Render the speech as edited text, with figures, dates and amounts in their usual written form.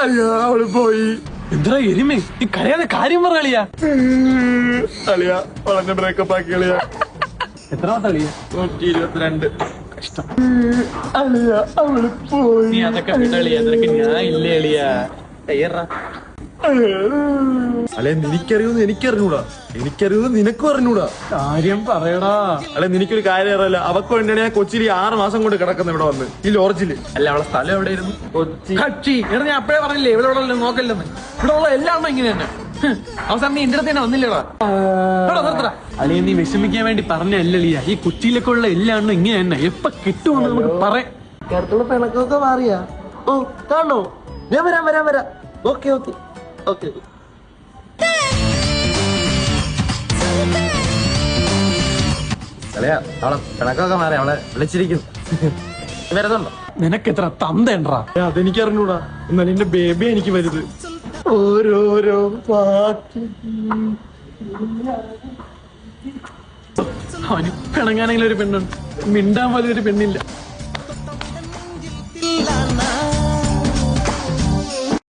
അയ്യോ അവള് പോയി. എന്താ എരുമേ ഈ കരയാതെ കാര്യം പറ കളിയാ. അളിയ അവളെന്നെ ബ്രേക്കപ്പ് ആക്കി കളിയ. എത്രാമത്തെ കളിയാ? 122. കഷ്ടം. അളിയ അവള് പോയി. നീ അതൊക്കെ വിടളിയാ, നിനക്ക് ഞാൻ ഇല്ലേ അളിയാ. തയ്യറാ അല്ലെ നിനക്കറിയൂന്ന് എനിക്കറിഞ്ഞൂടാ, എനിക്കറിയൂന്ന് നിനക്കും അറിഞ്ഞൂടാ. കാര്യം പറയടാ. അല്ലെ നിനക്കൊരു കാര്യം അറിയില്ല. അവക്ക് വേണ്ടിയാണ് ഞാൻ കൊച്ചിയിൽ 6 മാസം കൊണ്ട് കിടക്കുന്നത് ഇവിടെ വന്ന് ഈ ലോഡ്ജില്. അല്ല അവളെ സ്ഥലം എവിടെയായിരുന്നു? കൊച്ചി. കക്ഷി എടാ ഞാൻ അപ്പഴേ പറഞ്ഞില്ലേ ഇവിടെ ഉള്ള നോക്കല്ലെന്ന്. ഇവിടെ ഉള്ള എല്ലാം ഇങ്ങനെ തന്നെ. അവസാനം നീ എന്റെ അടുത്ത് തന്നെ വന്നില്ലടാ. അളിയ നീ വിഷമിക്കാൻ വേണ്ടി പറഞ്ഞല്ലിയ. ഈ കൊച്ചിയിലൊക്കെ ഉള്ള എല്ലാം ഇങ്ങനെ തന്നെ. എപ്പൊ കിട്ടുമെന്ന് നമുക്ക് പറയാം. കേരളത്തിലുള്ള പിണക്കൊക്കെ മാറിയാ? ഓ കാണോ, ഞാൻ വരാം. ഓക്കെ. അളിയാ അവളെ പിണക്കൊക്കെ മാറി, അവളെ വിളിച്ചിരിക്കുന്നു. വരുന്നുണ്ടോ? നിനക്ക് എത്ര തന്തേണ്ടാ? അതെനിക്ക് അറിഞ്ഞൂടാ. എന്നാലും എന്റെ ബേബി എനിക്ക് വരുത്. ഓരോരോ അവന് പിണങ്ങാനെങ്കിലും ഒരു പെണ്ണുണ്ട്, മിണ്ടാൻ പോലും ഒരു പെണ്ണില്ല.